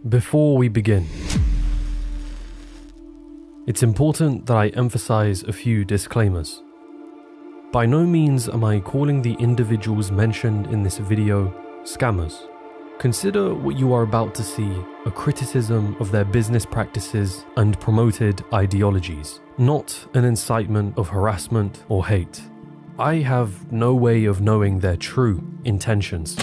Before we begin, it's important that I emphasize a few disclaimers. By no means am I calling the individuals mentioned in this video scammers. Consider what you are about to see a criticism of their business practices and promoted ideologies, not an incitement of harassment or hate. I have no way of knowing their true intentions.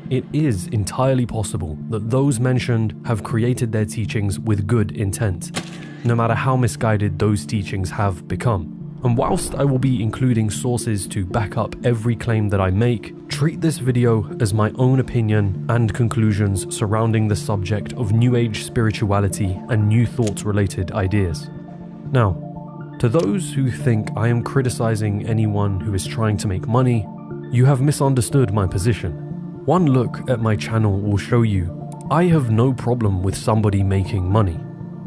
It is entirely possible that those mentioned have created their teachings with good intent, no matter how misguided those teachings have become. And whilst I will be including sources to back up every claim that I make, treat this video as my own opinion and conclusions surrounding the subject of New Age spirituality and New Thought related ideas. Now, to those who think I am criticizing anyone who is trying to make money, you have misunderstood my position. One look at my channel will show you I have no problem with somebody making money.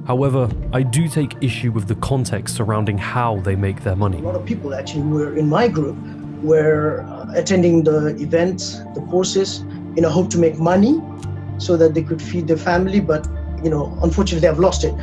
However, I do take issue with the context surrounding how they make their money. A lot of people actually were in my group were attending the events, the courses, in a hope to make money so that they could feed their family, but unfortunately they have lost it.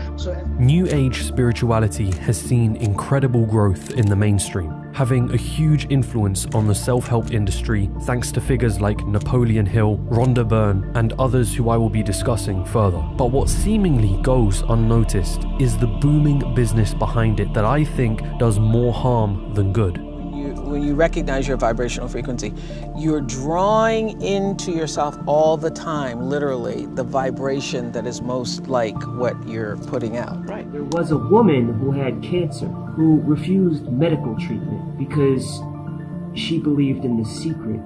New Age spirituality has seen incredible growth in the mainstream, having a huge influence on the self-help industry thanks to figures like Napoleon Hill, Rhonda Byrne, and others who I will be discussing further. But what seemingly goes unnoticed is the booming business behind it that I think does more harm than good. When you recognize your vibrational frequency, you're drawing into yourself all the time, literally, the vibration that is most like what you're putting out. Right. There was a woman who had cancer who refused medical treatment because she believed in the secret.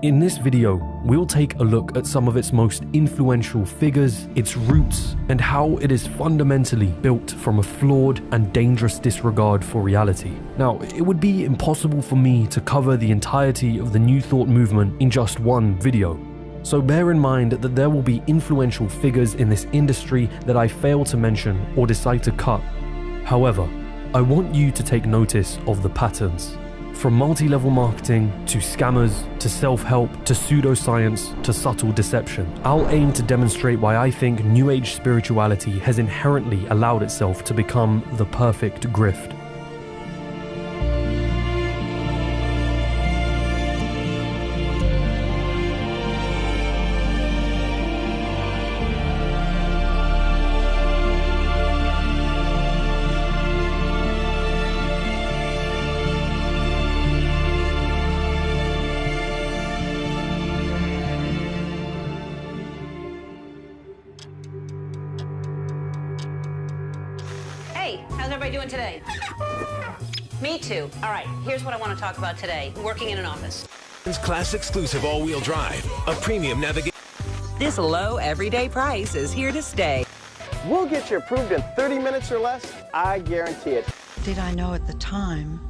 In this video, we'll take a look at some of its most influential figures, its roots, and how it is fundamentally built from a flawed and dangerous disregard for reality. Now, it would be impossible for me to cover the entirety of the New Thought movement in just one video. So bear in mind that there will be influential figures in this industry that I fail to mention or decide to cut. However, I want you to take notice of the patterns. From multi-level marketing, to scammers, to self-help, to pseudoscience, to subtle deception. I'll aim to demonstrate why I think New Age spirituality has inherently allowed itself to become the perfect grift. How's everybody doing today? Me too. All right, here's what I want to talk about today. Working in an office. Class exclusive all-wheel drive, a premium navigation. This low everyday price is here to stay. We'll get you approved in 30 minutes or less, I guarantee it. Did I know at the time,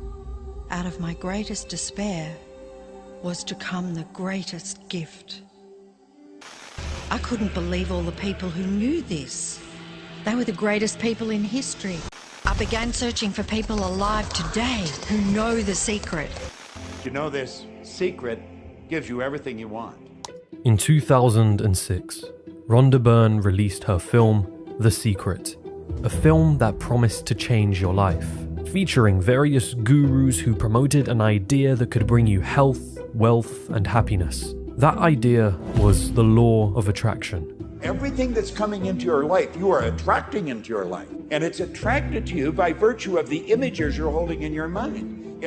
out of my greatest despair, was to come the greatest gift. I couldn't believe all the people who knew this. They were the greatest people in history. I began searching for people alive today who know the secret. You know, this secret gives you everything you want. In 2006, Rhonda Byrne released her film, The Secret, a film that promised to change your life, featuring various gurus who promoted an idea that could bring you health, wealth, and happiness. That idea was the law of attraction. Everything that's coming into your life, you are attracting into your life. And it's attracted to you by virtue of the images you're holding in your mind.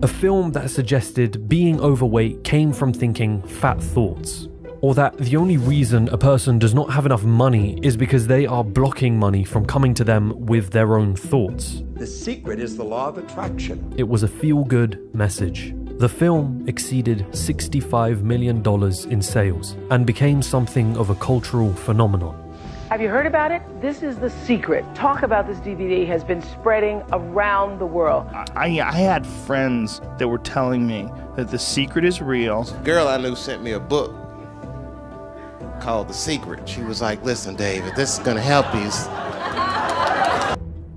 A film that suggested being overweight came from thinking fat thoughts, or that the only reason a person does not have enough money is because they are blocking money from coming to them with their own thoughts. The secret is the law of attraction. It was a feel-good message. The film exceeded $65 million in sales and became something of a cultural phenomenon. Have you heard about it? This is The Secret. Talk about this DVD has been spreading around the world. I had friends that were telling me that The Secret is real. Girl I knew sent me a book called The Secret. She was like, listen, Dave, if this is going to help you.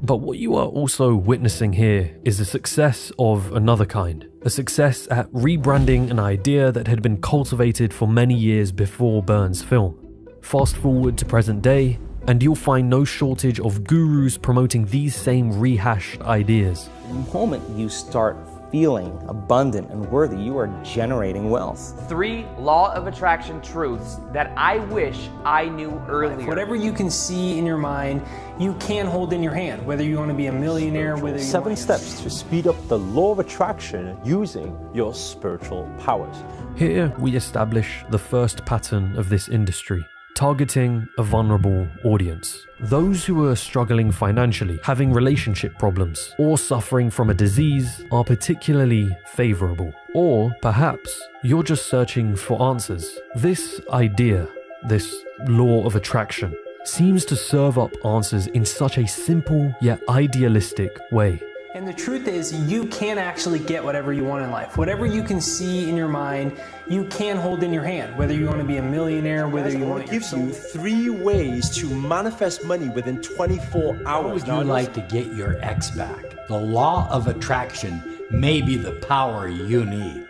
But what you are also witnessing here is a success of another kind. A success at rebranding an idea that had been cultivated for many years before Byrne's film. Fast forward to present day, and you'll find no shortage of gurus promoting these same rehashed ideas. The moment you start feeling abundant and worthy, you are generating wealth. 3 law of attraction truths that I wish I knew earlier. Whatever you can see in your mind, you can hold in your hand, whether you want to be a millionaire, whether you 7 steps to speed up the law of attraction using your spiritual powers. Here we establish the first pattern of this industry, targeting a vulnerable audience. Those who are struggling financially, having relationship problems, or suffering from a disease are particularly favorable. Or perhaps you're just searching for answers. This idea, this law of attraction, seems to serve up answers in such a simple yet idealistic way. And the truth is, you can actually get whatever you want in life. Whatever you can see in your mind, you can hold in your hand. Whether you want to be a millionaire, whether you want to... It gives you 3 ways to manifest money within 24 hours. How would you like to get your ex back? The law of attraction may be the power you need.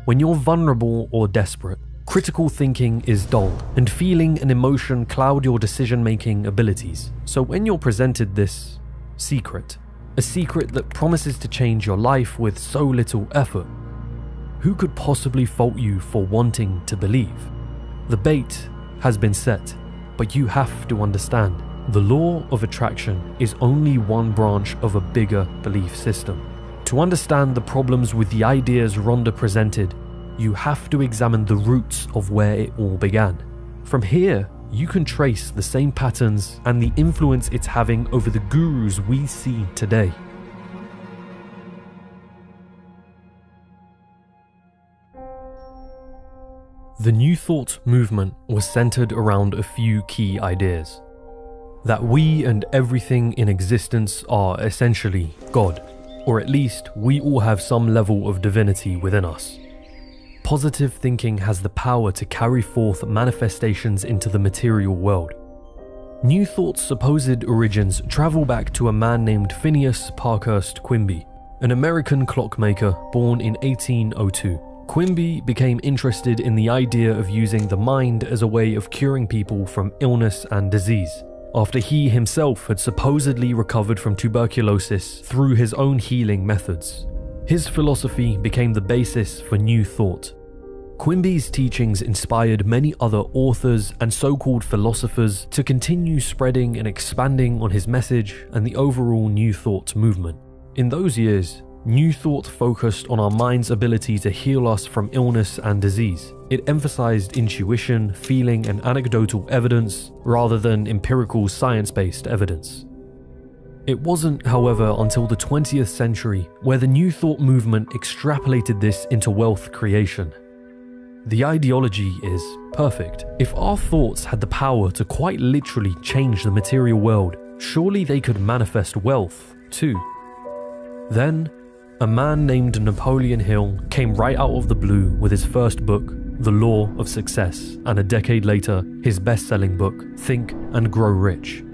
When you're vulnerable or desperate, critical thinking is dulled, and feeling and emotion cloud your decision-making abilities. So when you're presented this secret, a secret that promises to change your life with so little effort, who could possibly fault you for wanting to believe? The bait has been set, but you have to understand, the law of attraction is only one branch of a bigger belief system. To understand the problems with the ideas Rhonda presented, you have to examine the roots of where it all began. From here, you can trace the same patterns and the influence it's having over the gurus we see today. The New Thought movement was centered around a few key ideas. That we and everything in existence are essentially God, or at least we all have some level of divinity within us. Positive thinking has the power to carry forth manifestations into the material world. New Thought's supposed origins travel back to a man named Phineas Parkhurst Quimby, an American clockmaker born in 1802. Quimby became interested in the idea of using the mind as a way of curing people from illness and disease, after he himself had supposedly recovered from tuberculosis through his own healing methods. His philosophy became the basis for New Thought. Quimby's teachings inspired many other authors and so-called philosophers to continue spreading and expanding on his message and the overall New Thought movement. In those years, New Thought focused on our mind's ability to heal us from illness and disease. It emphasized intuition, feeling, and anecdotal evidence rather than empirical science-based evidence. It wasn't, however, until the 20th century where the New Thought movement extrapolated this into wealth creation. The ideology is perfect. If our thoughts had the power to quite literally change the material world, surely they could manifest wealth too. Then, a man named Napoleon Hill came right out of the blue with his first book, The Law of Success, and a decade later, his best-selling book, Think and Grow Rich.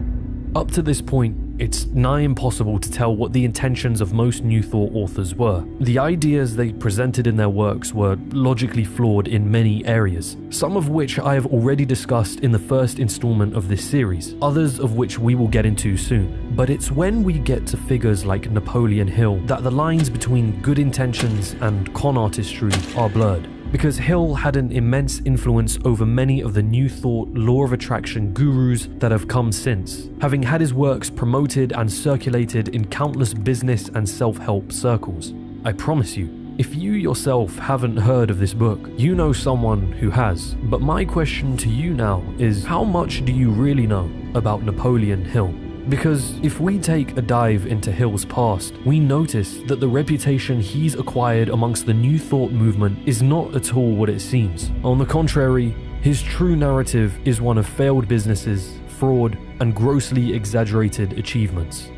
Up to this point, it's nigh impossible to tell what the intentions of most New Thought authors were. The ideas they presented in their works were logically flawed in many areas, some of which I have already discussed in the first installment of this series, others of which we will get into soon. But it's when we get to figures like Napoleon Hill that the lines between good intentions and con artistry are blurred. Because Hill had an immense influence over many of the New Thought law of attraction gurus that have come since, having had his works promoted and circulated in countless business and self-help circles. I promise you, if you yourself haven't heard of this book, you know someone who has. But my question to you now is, how much do you really know about Napoleon Hill? Because if we take a dive into Hill's past, we notice that the reputation he's acquired amongst the New Thought movement is not at all what it seems. On the contrary, his true narrative is one of failed businesses, fraud, and grossly exaggerated achievements.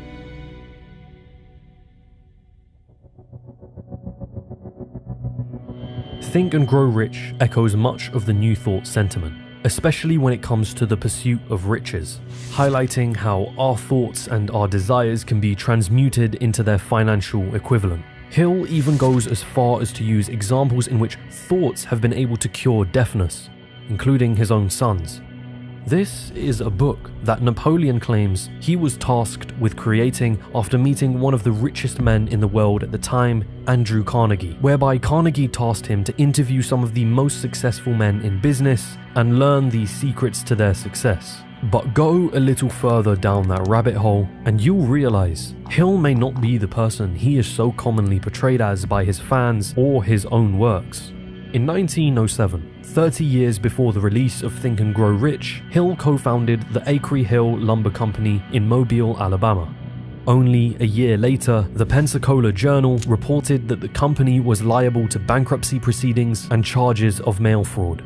Think and Grow Rich echoes much of the New Thought sentiment, especially when it comes to the pursuit of riches, highlighting how our thoughts and our desires can be transmuted into their financial equivalent. Hill even goes as far as to use examples in which thoughts have been able to cure deafness, including his own sons. This is a book that Napoleon claims he was tasked with creating after meeting one of the richest men in the world at the time, Andrew Carnegie, whereby Carnegie tasked him to interview some of the most successful men in business and learn the secrets to their success. But go a little further down that rabbit hole and you'll realize Hill may not be the person he is so commonly portrayed as by his fans or his own works. In 1907, 30 years before the release of Think and Grow Rich, Hill co-founded the Acre Hill Lumber Company in Mobile, Alabama. Only a year later, the Pensacola Journal reported that the company was liable to bankruptcy proceedings and charges of mail fraud.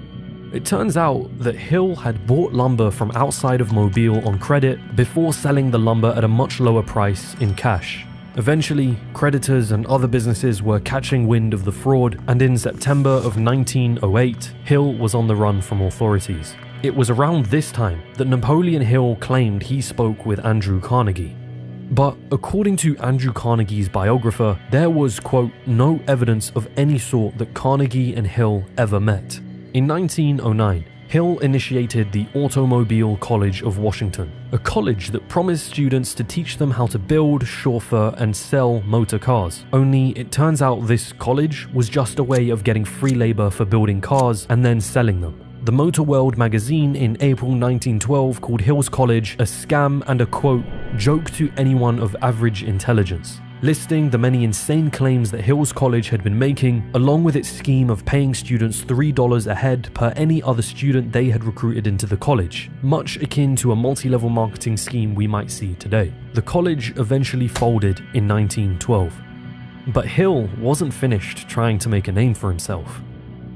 It turns out that Hill had bought lumber from outside of Mobile on credit before selling the lumber at a much lower price in cash. Eventually, creditors and other businesses were catching wind of the fraud, and in September of 1908, Hill was on the run from authorities. It was around this time that Napoleon Hill claimed he spoke with Andrew Carnegie. But according to Andrew Carnegie's biographer, there was, quote, no evidence of any sort that Carnegie and Hill ever met. In 1909, Hill initiated the Automobile College of Washington, a college that promised students to teach them how to build, chauffeur, and sell motor cars. Only it turns out this college was just a way of getting free labor for building cars and then selling them. The Motor World magazine in April 1912 called Hill's college a scam and a, quote, joke to anyone of average intelligence, listing the many insane claims that Hill's college had been making, along with its scheme of paying students $3 a head per any other student they had recruited into the college, much akin to a multi-level marketing scheme we might see today. The college eventually folded in 1912. But Hill wasn't finished trying to make a name for himself.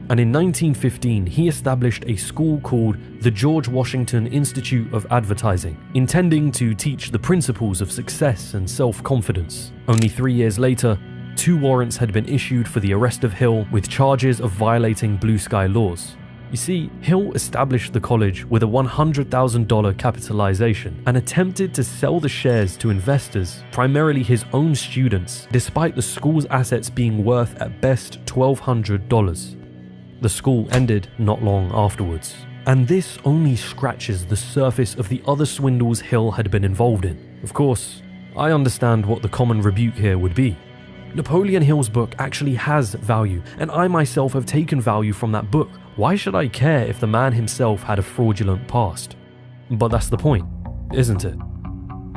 And in 1915, he established a school called the George Washington Institute of Advertising, intending to teach the principles of success and self-confidence. Only 3 years later, 2 warrants had been issued for the arrest of Hill with charges of violating blue sky laws. You see, Hill established the college with a $100,000 capitalization and attempted to sell the shares to investors, primarily his own students, despite the school's assets being worth at best $1,200. The school ended not long afterwards, and this only scratches the surface of the other swindles Hill had been involved in. Of course, I understand what the common rebuke here would be. Napoleon Hill's book actually has value, and I myself have taken value from that book. Why should I care if the man himself had a fraudulent past? But that's the point, isn't it?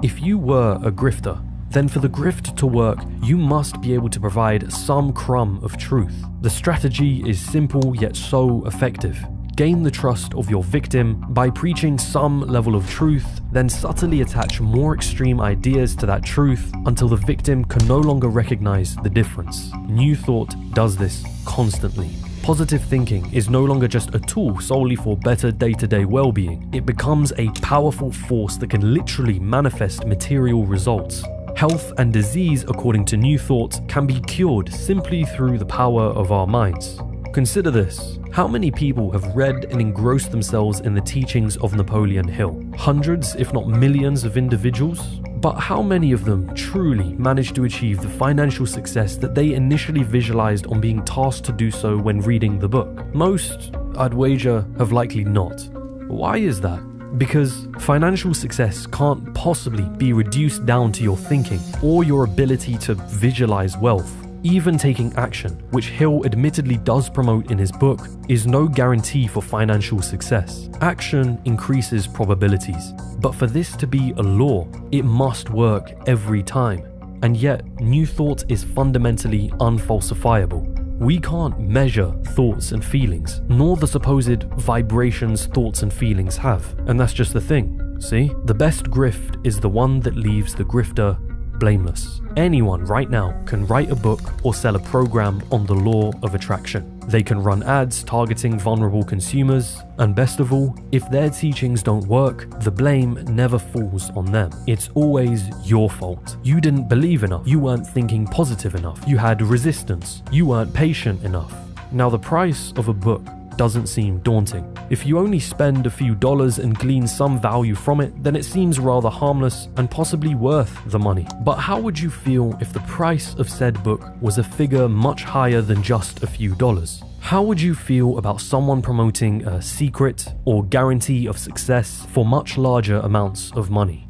If you were a grifter, then for the grift to work, you must be able to provide some crumb of truth. The strategy is simple yet so effective. Gain the trust of your victim by preaching some level of truth, then subtly attach more extreme ideas to that truth until the victim can no longer recognize the difference. New Thought does this constantly. Positive thinking is no longer just a tool solely for better day-to-day well-being. It becomes a powerful force that can literally manifest material results. Health and disease, according to New Thought, can be cured simply through the power of our minds. Consider this. How many people have read and engrossed themselves in the teachings of Napoleon Hill? Hundreds, if not millions of individuals? But how many of them truly managed to achieve the financial success that they initially visualized on being tasked to do so when reading the book? Most, I'd wager, have likely not. Why is that? Because financial success can't possibly be reduced down to your thinking or your ability to visualize wealth. Even taking action, which Hill admittedly does promote in his book, is no guarantee for financial success. Action increases probabilities, but for this to be a law, it must work every time. And yet, New Thought is fundamentally unfalsifiable. We can't measure thoughts and feelings, nor the supposed vibrations thoughts and feelings have. And that's just the thing, see? The best grift is the one that leaves the grifter blameless. Anyone right now can write a book or sell a program on the law of attraction. They can run ads targeting vulnerable consumers, and best of all, if their teachings don't work, the blame never falls on them. It's always your fault. You didn't believe enough. You weren't thinking positive enough. You had resistance. You weren't patient enough. Now, the price of a book doesn't seem daunting. If you only spend a few dollars and glean some value from it, then it seems rather harmless and possibly worth the money. But how would you feel if the price of said book was a figure much higher than just a few dollars? How would you feel about someone promoting a secret or guarantee of success for much larger amounts of money?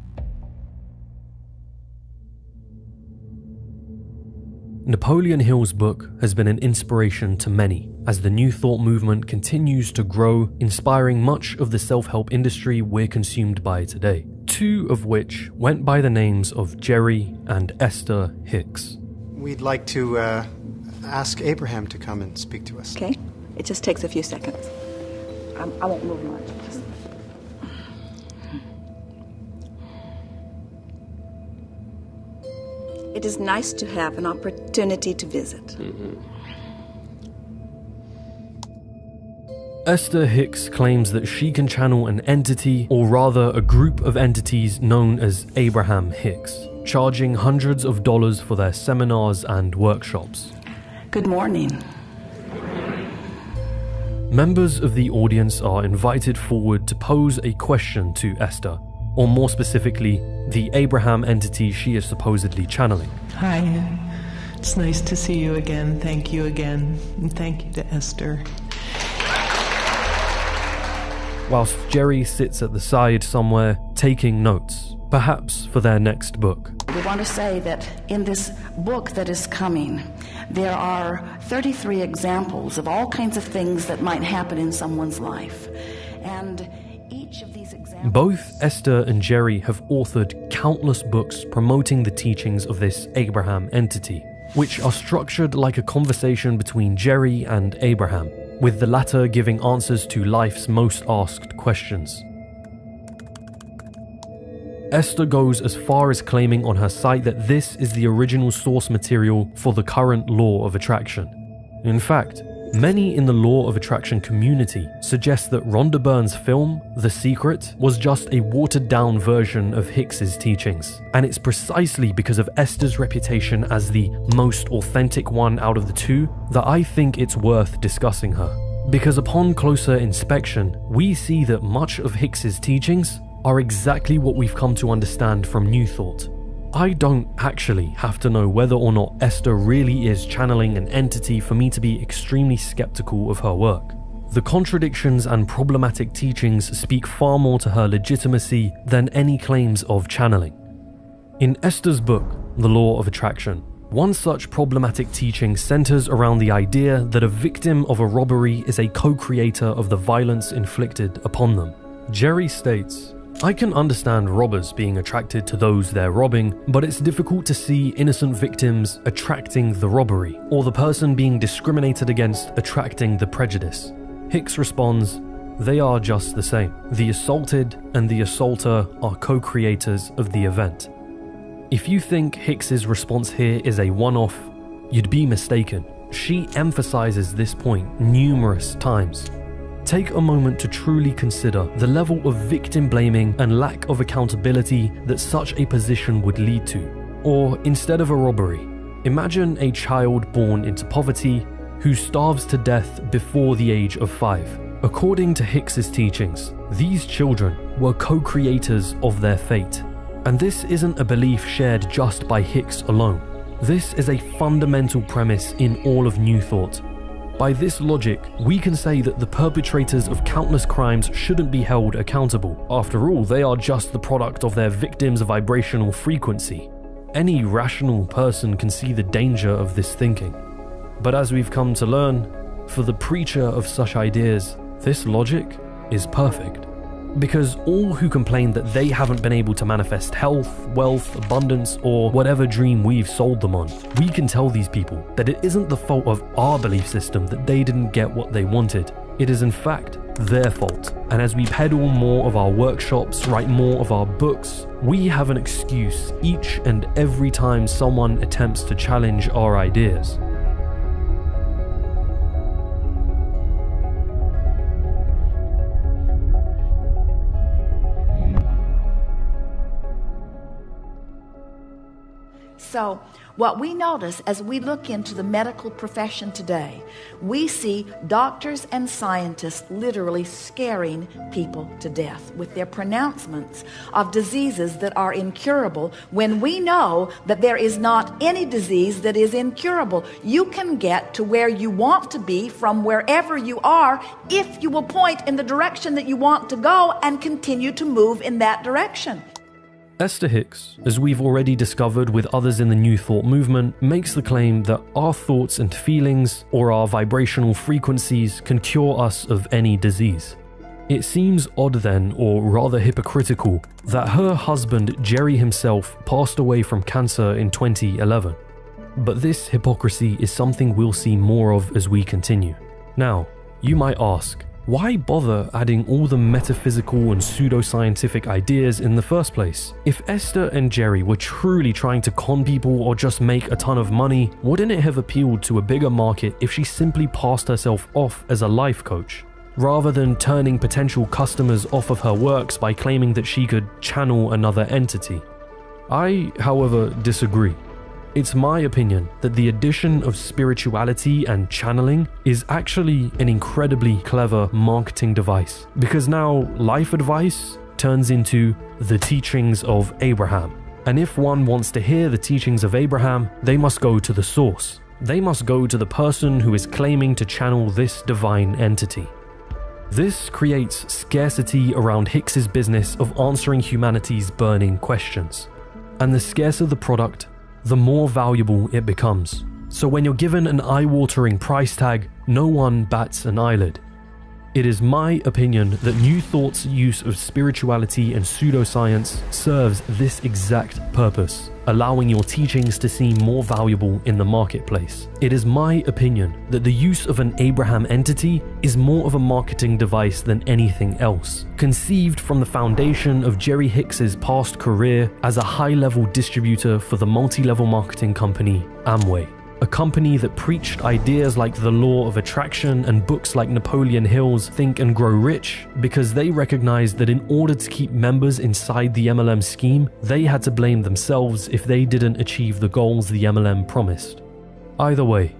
Napoleon Hill's book has been an inspiration to many as the New Thought movement continues to grow, inspiring much of the self-help industry we're consumed by today, two of which went by the names of Jerry and Esther Hicks. We'd like to ask Abraham to come and speak to us. Okay, it just takes a few seconds. I won't move much. It is nice to have an opportunity to visit. Esther Hicks claims that she can channel an entity, or rather a group of entities known as Abraham Hicks, charging hundreds of dollars for their seminars and workshops. Good morning. Members of the audience are invited forward to pose a question to Esther, or more specifically, the Abraham entity she is supposedly channeling. Hi, it's nice to see you again. Thank you again. And thank you to Esther. Whilst Jerry sits at the side somewhere, taking notes, perhaps for their next book. We want to say that in this book that is coming, there are 33 examples of all kinds of things that might happen in someone's life. And each of these examples... Both Esther and Jerry have authored countless books promoting the teachings of this Abraham entity, which are structured like a conversation between Jerry and Abraham, with the latter giving answers to life's most asked questions. Esther goes as far as claiming on her site that this is the original source material for the current law of attraction. In fact, many in the law of attraction community suggest that Rhonda Byrne's film, The Secret, was just a watered-down version of Hicks's teachings, and it's precisely because of Esther's reputation as the most authentic one out of the two that I think it's worth discussing her. Because upon closer inspection, we see that much of Hicks's teachings are exactly what we've come to understand from New Thought. I don't actually have to know whether or not Esther really is channeling an entity for me to be extremely skeptical of her work. The contradictions and problematic teachings speak far more to her legitimacy than any claims of channeling. In Esther's book, The Law of Attraction, one such problematic teaching centers around the idea that a victim of a robbery is a co-creator of the violence inflicted upon them. Jerry states, "I can understand robbers being attracted to those they're robbing, but it's difficult to see innocent victims attracting the robbery, or the person being discriminated against attracting the prejudice." Hicks responds, "They are just the same. The assaulted and the assaulter are co-creators of the event." If you think Hicks's response here is a one-off, you'd be mistaken. She emphasizes this point numerous times. Take a moment to truly consider the level of victim blaming and lack of accountability that such a position would lead to. Or, instead of a robbery, imagine a child born into poverty who starves to death before the age of 5. According to Hicks's teachings, these children were co-creators of their fate. And this isn't a belief shared just by Hicks alone. This is a fundamental premise in all of New Thought. By this logic, we can say that the perpetrators of countless crimes shouldn't be held accountable. After all, they are just the product of their victims' vibrational frequency. Any rational person can see the danger of this thinking. But as we've come to learn, for the preacher of such ideas, this logic is perfect. Because all who complain that they haven't been able to manifest health, wealth, abundance, or whatever dream we've sold them on, we can tell these people that it isn't the fault of our belief system that they didn't get what they wanted. It is in fact their fault. And as we peddle more of our workshops, write more of our books, we have an excuse each and every time someone attempts to challenge our ideas. So what we notice as we look into the medical profession today, we see doctors and scientists literally scaring people to death with their pronouncements of diseases that are incurable, when we know that there is not any disease that is incurable. You can get to where you want to be from wherever you are if you will point in the direction that you want to go and continue to move in that direction. Esther Hicks, as we've already discovered with others in the New Thought movement, makes the claim that our thoughts and feelings, or our vibrational frequencies, can cure us of any disease. It seems odd then, or rather hypocritical, that her husband Jerry himself passed away from cancer in 2011. But this hypocrisy is something we'll see more of as we continue. Now, you might ask, why bother adding all the metaphysical and pseudoscientific ideas in the first place? If Esther and Jerry were truly trying to con people or just make a ton of money, wouldn't it have appealed to a bigger market if she simply passed herself off as a life coach, rather than turning potential customers off of her works by claiming that she could channel another entity? I, however, disagree. It's my opinion that the addition of spirituality and channeling is actually an incredibly clever marketing device, because now life advice turns into the teachings of Abraham. And if one wants to hear the teachings of Abraham, they must go to the source. They must go to the person who is claiming to channel this divine entity. This creates scarcity around Hicks's business of answering humanity's burning questions. And the scarcer the product, the more valuable it becomes. So when you're given an eye-watering price tag, no one bats an eyelid. It is my opinion that New Thought's use of spirituality and pseudoscience serves this exact purpose, allowing your teachings to seem more valuable in the marketplace. It is my opinion that the use of an Abraham entity is more of a marketing device than anything else, conceived from the foundation of Jerry Hicks's past career as a high-level distributor for the multi-level marketing company Amway. A company that preached ideas like the law of attraction and books like Napoleon Hill's Think and Grow Rich, because they recognized that in order to keep members inside the MLM scheme, they had to blame themselves if they didn't achieve the goals the MLM promised. Either way,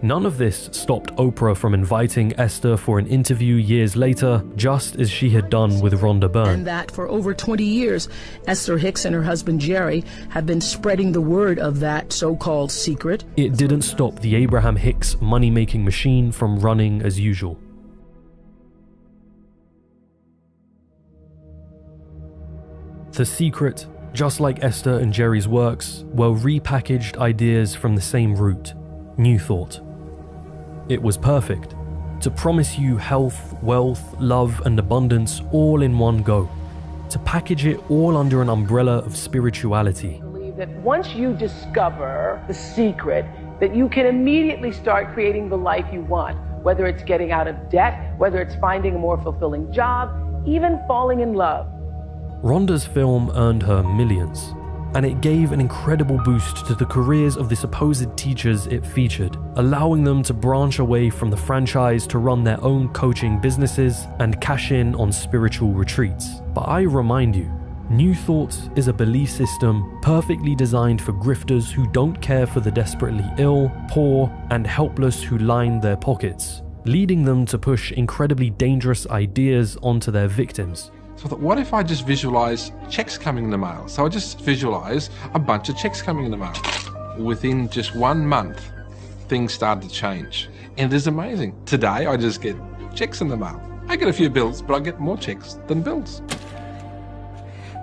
none of this stopped Oprah from inviting Esther for an interview years later, just as she had done with Rhonda Byrne. And that for over 20 years, Esther Hicks and her husband Jerry have been spreading the word of that so-called secret. It didn't stop the Abraham Hicks money-making machine from running as usual. The Secret, just like Esther and Jerry's works, were repackaged ideas from the same root, New Thought. It was perfect, to promise you health, wealth, love, and abundance all in one go, to package it all under an umbrella of spirituality. I believe that once you discover the secret, that you can immediately start creating the life you want, whether it's getting out of debt, whether it's finding a more fulfilling job, even falling in love. Rhonda's film earned her millions, and it gave an incredible boost to the careers of the supposed teachers it featured, allowing them to branch away from the franchise to run their own coaching businesses and cash in on spiritual retreats. But I remind you, New Thought is a belief system perfectly designed for grifters who don't care for the desperately ill, poor, and helpless who line their pockets, leading them to push incredibly dangerous ideas onto their victims. So I thought, what if I just visualize checks coming in the mail? So I just visualize a bunch of checks coming in the mail. Within just 1 month, things started to change. And it is amazing. Today, I just get checks in the mail. I get a few bills, but I get more checks than bills.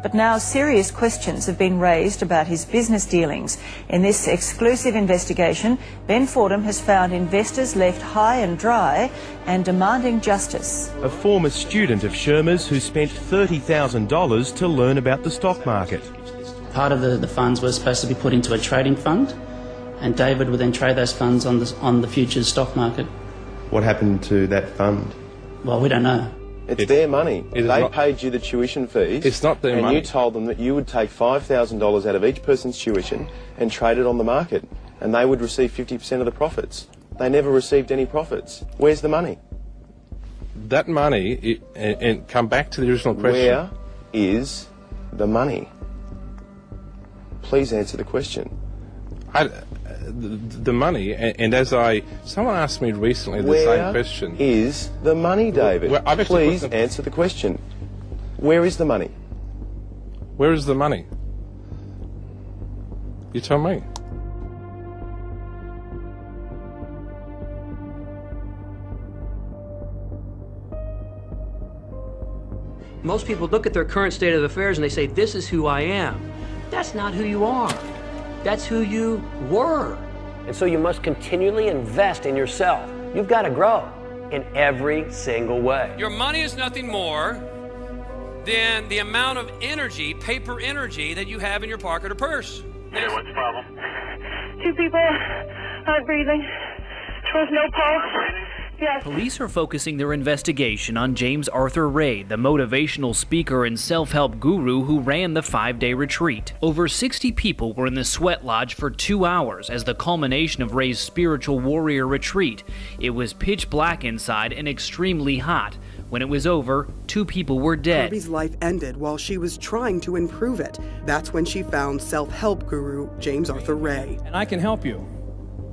But now serious questions have been raised about his business dealings. In this exclusive investigation, Ben Fordham has found investors left high and dry and demanding justice. A former student of Shermer's who spent $30,000 to learn about the stock market. Part of the funds were supposed to be put into a trading fund, and David would then trade those funds on the futures stock market. What happened to that fund? Well, we don't know. It's their money. They paid you the tuition fees. It's not their money. And you told them that you would take $5,000 out of each person's tuition and trade it on the market, and they would receive 50% of the profits. They never received any profits. Where's the money? That money, and come back to the original question. Where is the money? Please answer the question. The money, and someone asked me recently the same question. Where is the money, David? Please answer the question. Where is the money? Where is the money? You tell me. Most people look at their current state of affairs and they say, this is who I am. That's not who you are. That's who you were. And so you must continually invest in yourself. You've got to grow in every single way. Your money is nothing more than the amount of energy, paper energy, that you have in your pocket or purse. Hey, what's the problem? 2 people, not breathing, no pulse. Yes. Police are focusing their investigation on James Arthur Ray, the motivational speaker and self-help guru who ran the 5-day retreat. Over 60 people were in the sweat lodge for 2 hours as the culmination of Ray's spiritual warrior retreat. It was pitch black inside and extremely hot. When it was over, 2 people were dead. Kirby's life ended while she was trying to improve it. That's when she found self-help guru James Arthur Ray. And I can help you.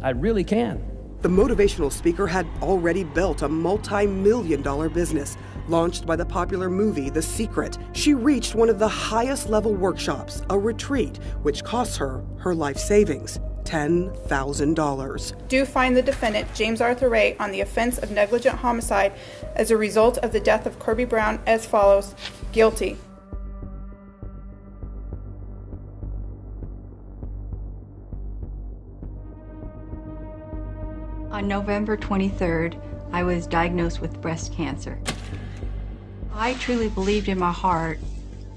I really can. The motivational speaker had already built a multi-million-dollar business. Launched by the popular movie The Secret, she reached one of the highest level workshops, a retreat, which cost her her life savings, $10,000. Do find the defendant, James Arthur Ray, on the offense of negligent homicide as a result of the death of Kirby Brown as follows: guilty. On November 23rd, I was diagnosed with breast cancer. I truly believed in my heart,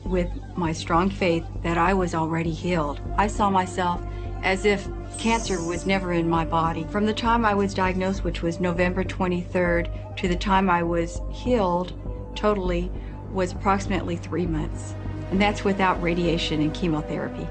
with my strong faith, that I was already healed. I saw myself as if cancer was never in my body. From the time I was diagnosed, which was November 23rd, to the time I was healed totally, was approximately 3 months. And that's without radiation and chemotherapy.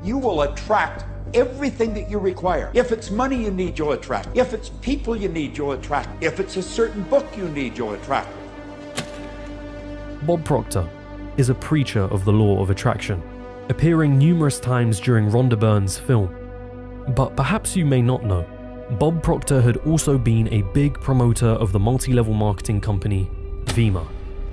You will attract everything that you require. If it's money you need, you'll attract. If it's people you need, you'll attract. If it's a certain book you need, you'll attract. Bob Proctor is a preacher of the law of attraction, appearing numerous times during Rhonda Byrne's film. But perhaps you may not know, Bob Proctor had also been a big promoter of the multi-level marketing company Vemma,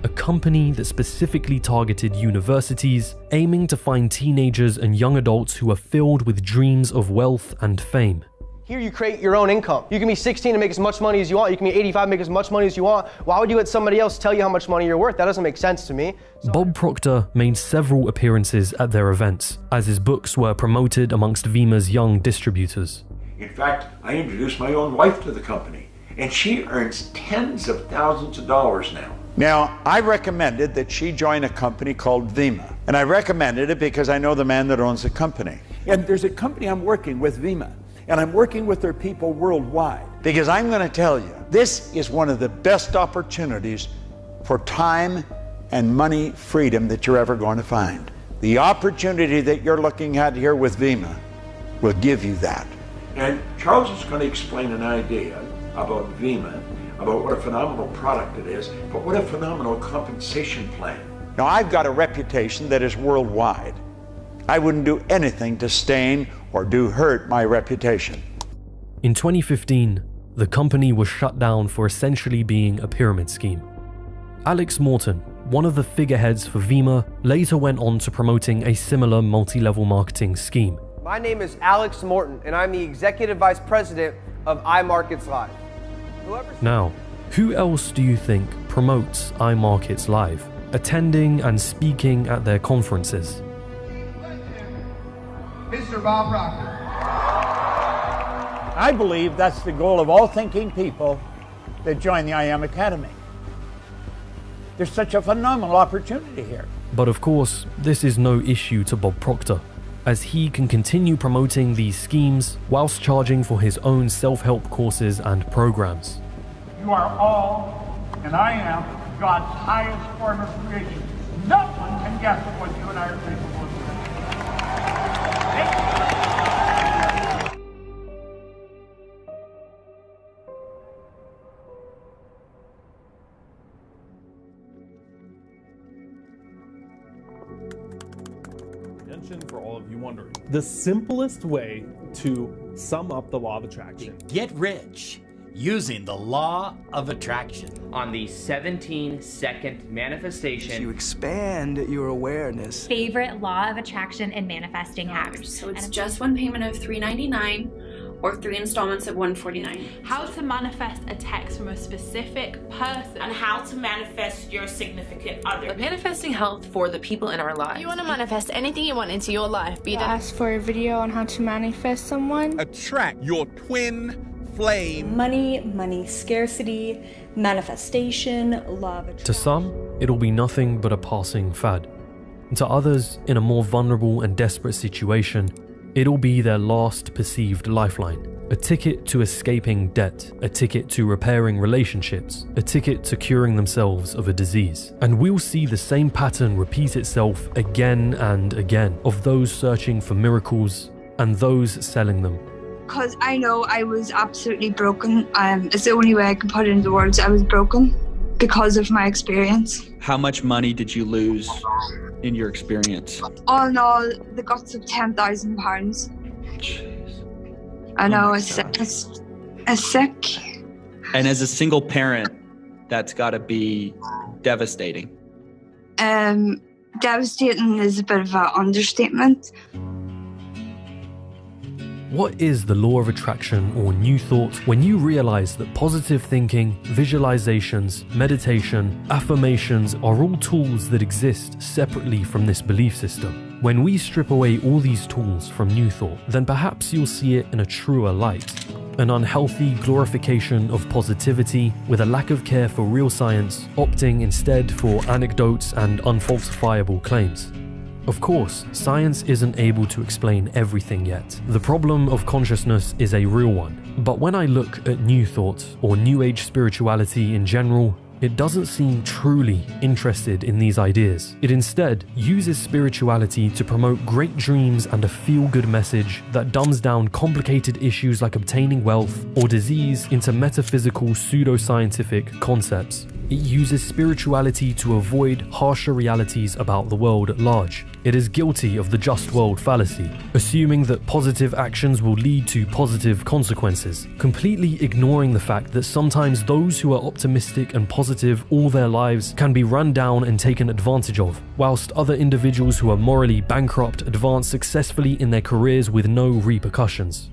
a company that specifically targeted universities, aiming to find teenagers and young adults who are filled with dreams of wealth and fame. Here you create your own income. You can be 16 and make as much money as you want. You can be 85 and make as much money as you want. Why would you let somebody else tell you how much money you're worth? That doesn't make sense to me. Bob Proctor made several appearances at their events, as his books were promoted amongst Vemma's young distributors. In fact, I introduced my own wife to the company, and she earns tens of thousands of dollars now. Now, I recommended that she join a company called Vemma, and I recommended it because I know the man that owns the company. And there's a company I'm working with, Vemma, and I'm working with their people worldwide. Because I'm going to tell you, this is one of the best opportunities for time and money freedom that you're ever going to find. The opportunity that you're looking at here with Vemma will give you that. And Charles is going to explain an idea about Vemma, about what a phenomenal product it is, but what a phenomenal compensation plan. Now, I've got a reputation that is worldwide. I wouldn't do anything to stain or do hurt my reputation. In 2015, the company was shut down for essentially being a pyramid scheme. Alex Morton, one of the figureheads for Vemma, later went on to promoting a similar multi-level marketing scheme. My name is Alex Morton, and I'm the Executive Vice President of iMarkets Live. Now, who else do you think promotes iMarkets Live? attending and speaking at their conferences. Mr. Bob Proctor. I believe that's the goal of all thinking people that join the I Am Academy. There's such a phenomenal opportunity here. But of course, this is no issue to Bob Proctor, as he can continue promoting these schemes whilst charging for his own self-help courses and programs. You are all, and I am, God's highest form of creation. No one can guess what you and I are capable of doing. For all of you wondering, the simplest way to sum up the law of attraction: get rich using the law of attraction. On the 17-second manifestation, you expand your awareness. Favorite law of attraction and manifesting hacks. So it's just one payment of $3.99 or 3 installments of $149. How to manifest a text from a specific person. And how to manifest your significant other. Manifesting health for the people in our lives. If you want to manifest anything you want into your life, be that. Ask for a video on how to manifest someone. Attract your twin flame. Money scarcity, manifestation, love. To some, it'll be nothing but a passing fad. To others, in a more vulnerable and desperate situation, it'll be their last perceived lifeline. A ticket to escaping debt, a ticket to repairing relationships, a ticket to curing themselves of a disease. And we'll see the same pattern repeat itself again and again of those searching for miracles and those selling them. Because I know I was absolutely broken. It's the only way I can put it into words. I was broken because of my experience. How much money did you lose in your experience? All in all, the guts of £10,000. Jeez. I know, it's sick. And as a single parent, that's got to be devastating. Devastating is a bit of an understatement. What is the law of attraction or new thought when you realize that positive thinking, visualizations, meditation, affirmations are all tools that exist separately from this belief system? When we strip away all these tools from new thought, then perhaps you'll see it in a truer light. An unhealthy glorification of positivity with a lack of care for real science, opting instead for anecdotes and unfalsifiable claims. Of course, science isn't able to explain everything yet. The problem of consciousness is a real one. But when I look at New Thought or New Age spirituality in general, it doesn't seem truly interested in these ideas. It instead uses spirituality to promote great dreams and a feel-good message that dumbs down complicated issues like obtaining wealth or disease into metaphysical pseudoscientific concepts. It uses spirituality to avoid harsher realities about the world at large. It is guilty of the just world fallacy, assuming that positive actions will lead to positive consequences, completely ignoring the fact that sometimes those who are optimistic and positive all their lives can be run down and taken advantage of, whilst other individuals who are morally bankrupt advance successfully in their careers with no repercussions.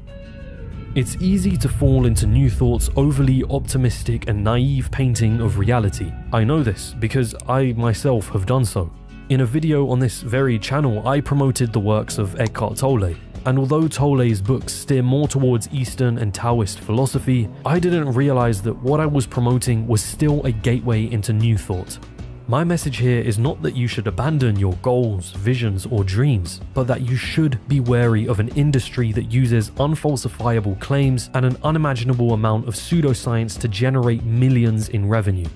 It's easy to fall into New Thought's overly optimistic and naive painting of reality. I know this because I myself have done so. In a video on this very channel, I promoted the works of Eckhart Tolle, and although Tolle's books steer more towards Eastern and Taoist philosophy, I didn't realize that what I was promoting was still a gateway into New Thought. My message here is not that you should abandon your goals, visions, or dreams, but that you should be wary of an industry that uses unfalsifiable claims and an unimaginable amount of pseudoscience to generate millions in revenue.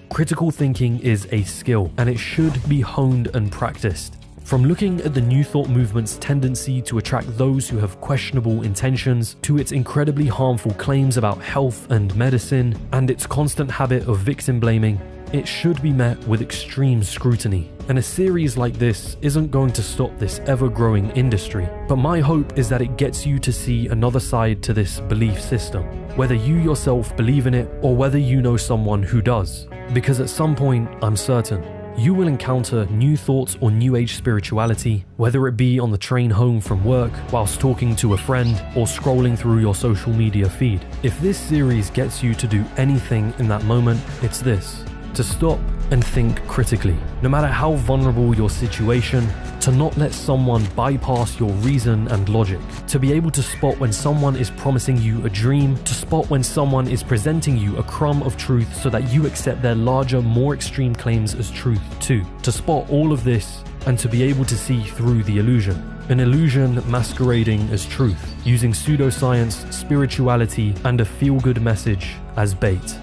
Critical thinking is a skill, and it should be honed and practiced. From looking at the New Thought movement's tendency to attract those who have questionable intentions, to its incredibly harmful claims about health and medicine, and its constant habit of victim blaming, it should be met with extreme scrutiny. And a series like this isn't going to stop this ever-growing industry. But my hope is that it gets you to see another side to this belief system, whether you yourself believe in it or whether you know someone who does. Because at some point, I'm certain, you will encounter New Thoughts or New Age spirituality, whether it be on the train home from work, whilst talking to a friend, or scrolling through your social media feed. If this series gets you to do anything in that moment, it's this. to stop and think critically, no matter how vulnerable your situation, to not let someone bypass your reason and logic, to be able to spot when someone is promising you a dream, to spot when someone is presenting you a crumb of truth so that you accept their larger, more extreme claims as truth too, to spot all of this and to be able to see through the illusion. An illusion masquerading as truth, using pseudoscience, spirituality, and a feel-good message as bait.